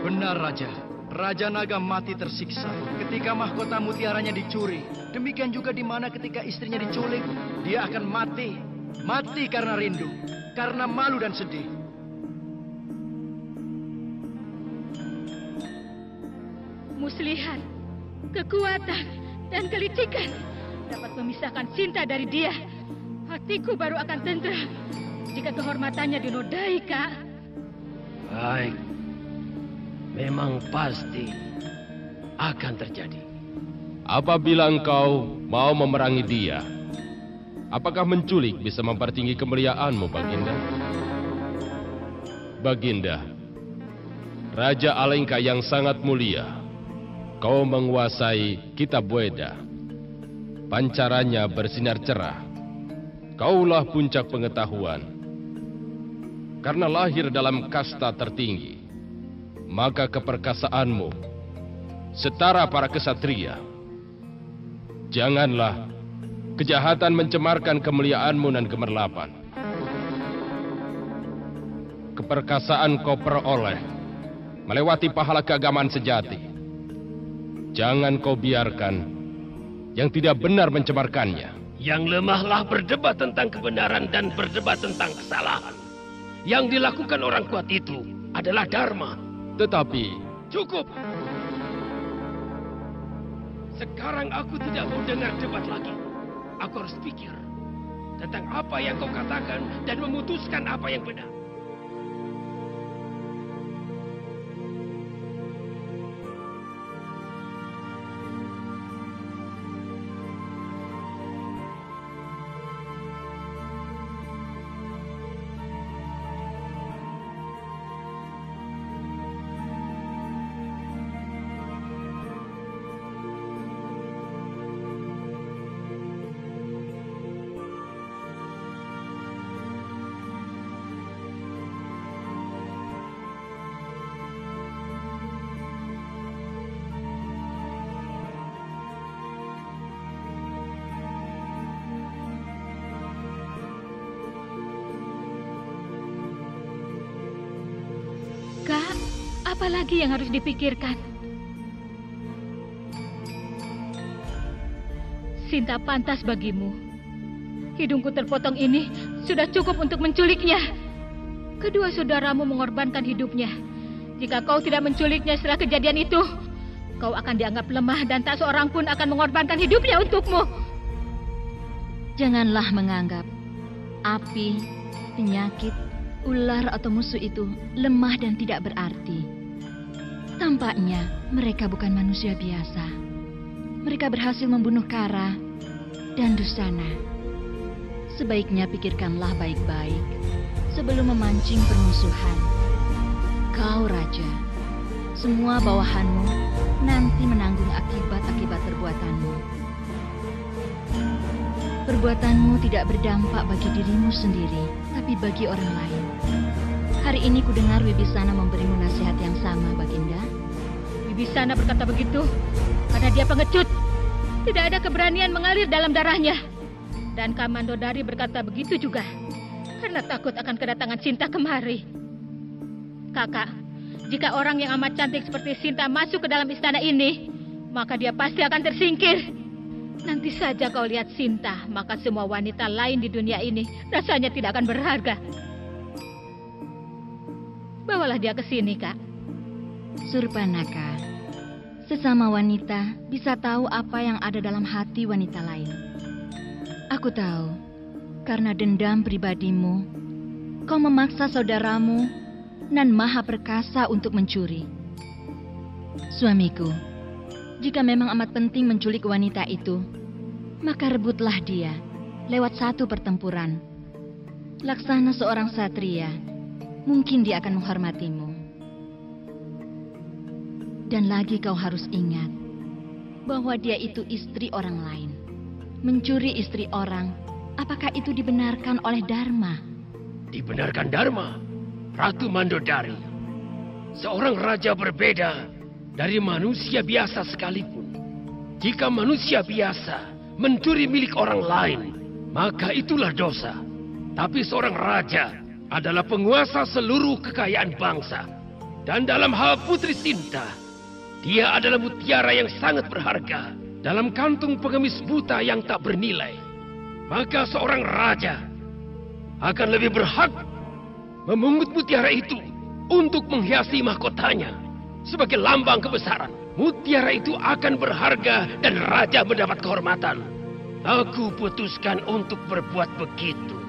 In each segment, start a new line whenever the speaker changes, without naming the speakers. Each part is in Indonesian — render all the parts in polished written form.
Benar, Raja. Raja Naga mati tersiksa ketika mahkota mutiaranya dicuri. Demikian juga di mana ketika istrinya diculik, dia akan mati. Mati karena rindu, karena malu dan sedih.
Muslihat, kekuatan, dan kelicikan dapat memisahkan cinta dari dia. Hatiku baru akan tentram jika kehormatannya dinodai, Kak.
Baik. Memang pasti akan terjadi.
Apabila engkau mau memerangi dia, apakah menculik bisa mempertinggi kemuliaanmu, Baginda? Baginda, Raja Alengka yang sangat mulia, kau menguasai kitab Weda. Pancarannya bersinar cerah. Kaulah puncak pengetahuan. Karena lahir dalam kasta tertinggi, maka keperkasaanmu setara para kesatria. Janganlah kejahatan mencemarkan kemuliaanmu dan gemerlapan. Keperkasaan kau peroleh melewati pahala keagamaan sejati. Jangan kau biarkan yang tidak benar mencemarkannya.
Yang lemahlah berdebat tentang kebenaran dan berdebat tentang kesalahan. Yang dilakukan orang kuat itu adalah dharma.
Tetapi
Cukup. Sekarang aku tidak mau dengar debat lagi. Aku harus pikir tentang apa yang kau katakan dan memutuskan apa yang benar.
Kak, apa lagi yang harus dipikirkan? Sinta pantas bagimu. Hidungku terpotong ini sudah cukup untuk menculiknya. Kedua saudaramu mengorbankan hidupnya. Jika kau tidak menculiknya setelah kejadian itu, kau akan dianggap lemah dan tak seorang pun akan mengorbankan hidupnya untukmu.
Janganlah menganggap api, penyakit, ular atau musuh itu lemah dan tidak berarti. Tampaknya mereka bukan manusia biasa. Mereka berhasil membunuh Kara dan Dusana. Sebaiknya pikirkanlah baik-baik sebelum memancing permusuhan. Kau raja, semua bawahanmu nanti menanggung akibat-akibat perbuatanmu. Perbuatanmu tidak berdampak bagi dirimu sendiri, tapi bagi orang lain. Hari ini kudengar Wibisana memberimu nasihat yang sama, Baginda.
Wibisana berkata begitu karena dia pengecut. Tidak ada keberanian mengalir dalam darahnya. Dan Kamandodari berkata begitu juga karena takut akan kedatangan Sinta kemari. Kakak, jika orang yang amat cantik seperti Sinta masuk ke dalam istana ini, maka dia pasti akan tersingkir. Nanti saja kau lihat Sinta, maka semua wanita lain di dunia ini rasanya tidak akan berharga. Bawalah dia ke sini, Kak.
Surpanaka, sesama wanita bisa tahu apa yang ada dalam hati wanita lain. Aku tahu, karena dendam pribadimu, kau memaksa saudaramu Nan Maha Perkasa untuk mencuri. Suamiku, jika memang amat penting menculik wanita itu, maka rebutlah dia lewat satu pertempuran. Laksana seorang satria, mungkin dia akan menghormatimu. Dan lagi kau harus ingat bahwa dia itu istri orang lain. Mencuri istri orang, apakah itu dibenarkan oleh Dharma?
Dibenarkan Dharma, Ratu Mandodari. Seorang raja berbeda dari manusia biasa sekalipun. Jika manusia biasa mencuri milik orang lain, maka itulah dosa. Tapi seorang raja adalah penguasa seluruh kekayaan bangsa. Dan dalam hal Putri Sinta, dia adalah mutiara yang sangat berharga dalam kantung pengemis buta yang tak bernilai. Maka seorang raja akan lebih berhak memungut mutiara itu untuk menghiasi mahkotanya sebagai lambang kebesaran. Mutiara itu akan berharga dan raja mendapat kehormatan. Aku putuskan untuk berbuat begitu.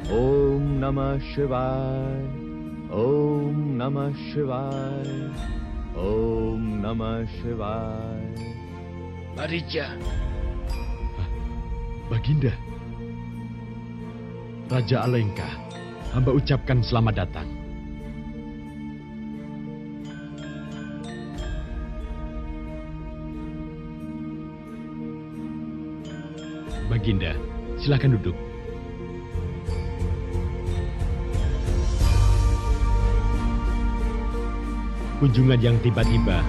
Om Namah Shivaya. Om Namah Shivaya. Om Namah Shivaya.
Marija.
Baginda. Raja Alengka, hamba ucapkan selamat datang. Baginda, silakan duduk. Kunjungan yang tiba-tiba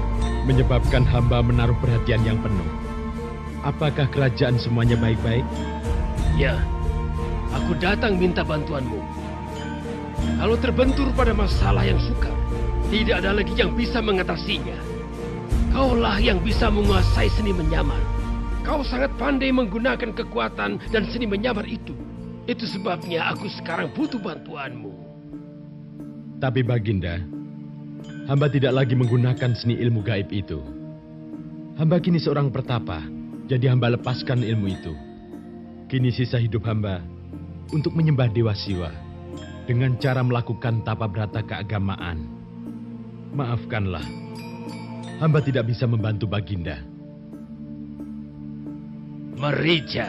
menyebabkan hamba menaruh perhatian yang penuh. Apakah kerajaan semuanya baik-baik?
Ya, aku datang minta bantuanmu. Kalau terbentur pada masalah yang sukar, tidak ada lagi yang bisa mengatasinya. Kaulah yang bisa menguasai seni menyamar. Kau sangat pandai menggunakan kekuatan dan seni menyamar itu. Itu sebabnya aku sekarang butuh bantuanmu.
Tapi Baginda, hamba tidak lagi menggunakan seni ilmu gaib itu. Hamba kini seorang pertapa, jadi hamba lepaskan ilmu itu. Kini sisa hidup hamba untuk menyembah Dewa Siwa dengan cara melakukan tapa brata keagamaan. Maafkanlah, hamba tidak bisa membantu Baginda.
Marija,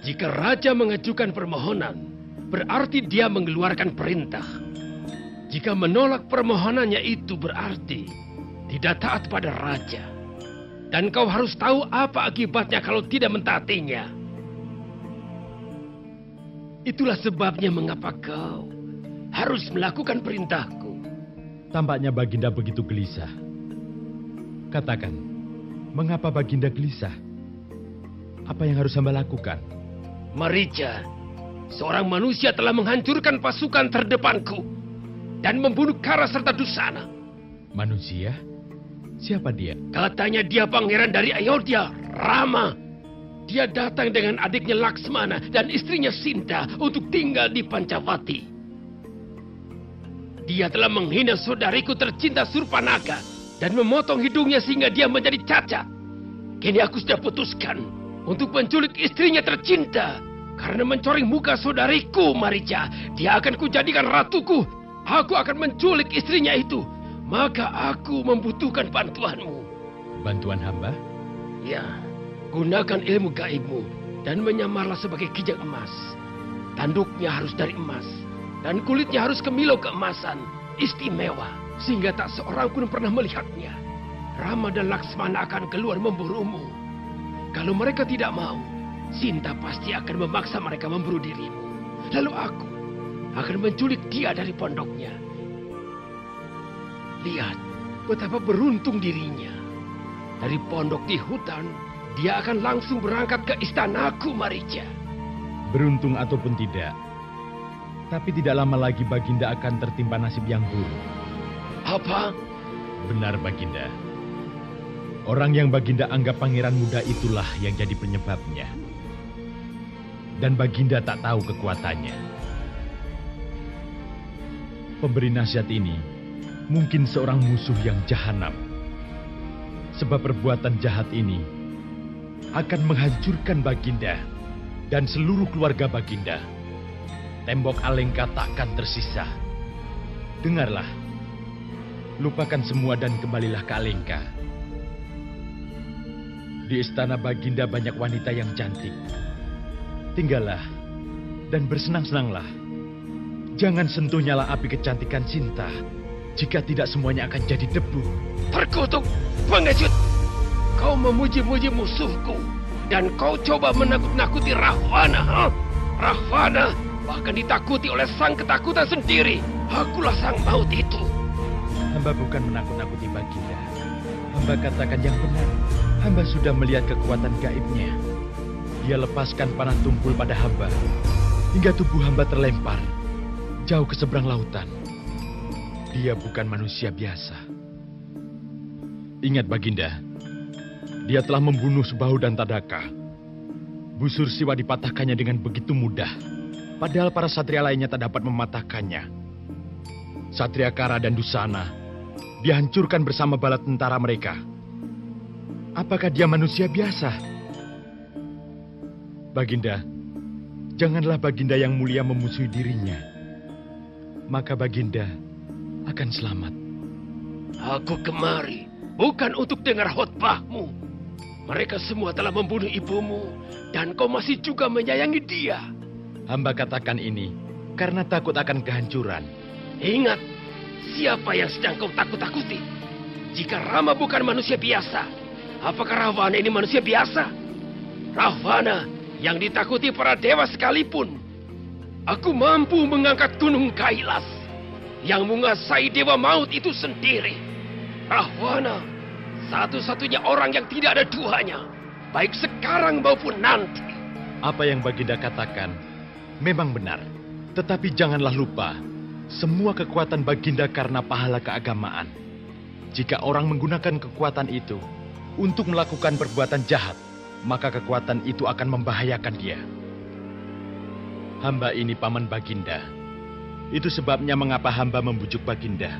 jika raja mengajukan permohonan, berarti dia mengeluarkan perintah. Jika menolak permohonannya itu berarti tidak taat pada raja. Dan kau harus tahu apa akibatnya kalau tidak mentaatinya. Itulah sebabnya mengapa kau harus melakukan perintahku.
Tampaknya Baginda begitu gelisah. Katakan, mengapa Baginda gelisah? Apa yang harus hamba lakukan?
Marija, seorang manusia telah menghancurkan pasukan terdepanku dan membunuh Kara serta Dusana.
Manusia? Siapa dia?
Katanya dia pangeran dari Ayodhya, Rama. Dia datang dengan adiknya Laksmana dan istrinya Sinta untuk tinggal di Pancawati. Dia telah menghina saudariku tercinta Surpanaka dan memotong hidungnya sehingga dia menjadi cacat. Kini aku sudah putuskan untuk menculik istrinya tercinta. Karena mencoreng muka saudariku, Marija, dia akan kujadikan ratuku. Aku akan menculik istrinya itu. Maka aku membutuhkan bantuanmu.
Bantuan hamba?
Ya, gunakan ilmu gaibmu dan menyamarlah sebagai kijang emas. Tanduknya harus dari emas dan kulitnya harus kemilau keemasan, istimewa, sehingga tak seorang pun pernah melihatnya. Rama dan Laksmana akan keluar memburumu. Kalau mereka tidak mau, Sinta pasti akan memaksa mereka memburu dirimu. Lalu aku akan menculik dia dari pondoknya. Lihat betapa beruntung dirinya. Dari pondok di hutan, dia akan langsung berangkat ke istanaku, Marija.
Beruntung ataupun tidak, tapi tidak lama lagi Baginda akan tertimpa nasib yang buruk.
Apa?
Benar, Baginda. Orang yang Baginda anggap pangeran muda itulah yang jadi penyebabnya. Dan Baginda tak tahu kekuatannya. Pemberi nasihat ini mungkin seorang musuh yang jahanam. Sebab perbuatan jahat ini akan menghancurkan Baginda dan seluruh keluarga Baginda. tembok Alengka takkan tersisa. Dengarlah, lupakan semua dan kembalilah ke Alengka. Di istana Baginda banyak wanita yang cantik. Tinggallah dan bersenang-senanglah. Jangan sentuh nyala api kecantikan cinta. Jika tidak, semuanya akan jadi debu.
Terkutuk, pengecut! Kau memuji-muji musuhku. Dan kau coba menakut-nakuti Rahwana. Huh? Rahwana bahkan ditakuti oleh sang ketakutan sendiri. Akulah sang maut itu.
Hamba bukan menakut-nakuti Baginda. Hamba katakan yang benar. Hamba sudah melihat kekuatan gaibnya. Dia lepaskan panah tumpul pada hamba. Hingga tubuh hamba terlempar jauh ke seberang lautan. Dia bukan manusia biasa. Ingat Baginda, dia telah membunuh Subahu dan Tadaka. Busur Siwa dipatahkannya dengan begitu mudah. Padahal para satria lainnya tak dapat mematahkannya. Satria Kara dan Dusana dihancurkan bersama bala tentara mereka. Apakah dia manusia biasa? Baginda, janganlah Baginda yang mulia memusuhi dirinya. Maka Baginda akan selamat.
Aku kemari bukan untuk dengar khotbahmu. Mereka semua telah membunuh ibumu dan kau masih juga menyayangi dia.
Hamba katakan ini karena takut akan kehancuran.
Ingat, siapa yang sedang kau takut-takuti? Jika Rama bukan manusia biasa, apakah Rahwana ini manusia biasa? Rahwana yang ditakuti para dewa sekalipun. Aku mampu mengangkat gunung Kailas. Yang menguasai dewa maut itu sendiri. Rahwana, satu-satunya orang yang tidak ada duanya. Baik sekarang maupun nanti.
Apa yang Baginda katakan memang benar. Tetapi janganlah lupa, semua kekuatan Baginda karena pahala keagamaan. Jika orang menggunakan kekuatan itu untuk melakukan perbuatan jahat, maka kekuatan itu akan membahayakan dia. Hamba ini paman Baginda. Itu sebabnya mengapa hamba membujuk Baginda.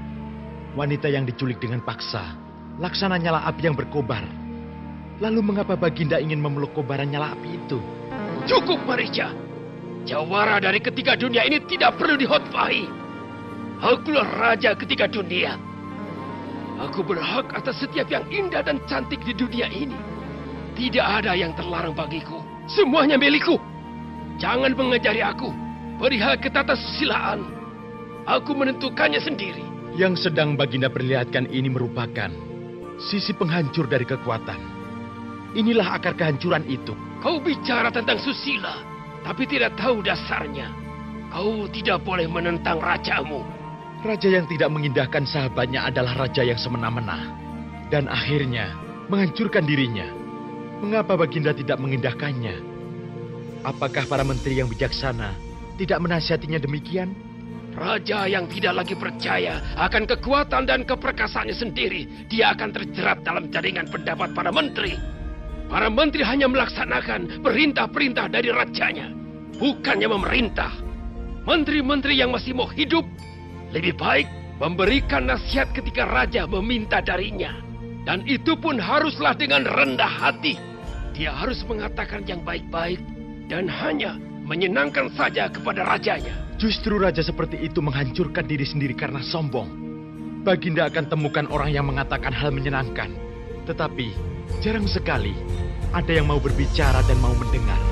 Wanita yang diculik dengan paksa, laksana nyala api yang berkobar. Lalu mengapa Baginda ingin memeluk kobaran nyala api itu?
Cukup, Marica. Jawara dari ketiga dunia ini tidak perlu dihotbahi. Akulah raja ketiga dunia. Aku berhak atas setiap yang indah dan cantik di dunia ini. Tidak ada yang terlarang bagiku. Semuanya milikku. Jangan mengajari aku perihal ketatasusiliaan. Aku menentukannya sendiri.
Yang sedang Baginda perlihatkan ini merupakan sisi penghancur dari kekuatan. Inilah akar kehancuran itu.
Kau bicara tentang susila, tapi tidak tahu dasarnya. Kau tidak boleh menentang rajamu.
Raja yang tidak mengindahkan sahabatnya adalah raja yang semena-mena. Dan akhirnya menghancurkan dirinya. Mengapa Baginda tidak mengindahkannya? Apakah para menteri yang bijaksana tidak menasihatinya demikian?
Raja yang tidak lagi percaya akan kekuatan dan keperkasaannya sendiri, dia akan terjerat dalam jaringan pendapat para menteri. Para menteri hanya melaksanakan perintah-perintah dari rajanya, bukannya memerintah. Menteri-menteri yang masih mau hidup, lebih baik memberikan nasihat ketika raja meminta darinya. Dan itu pun haruslah dengan rendah hati. Dia harus mengatakan yang baik-baik dan hanya menyenangkan saja kepada rajanya.
Justru raja seperti itu menghancurkan diri sendiri karena sombong. Baginda akan temukan orang yang mengatakan hal menyenangkan. Tetapi jarang sekali ada yang mau berbicara dan mau mendengar.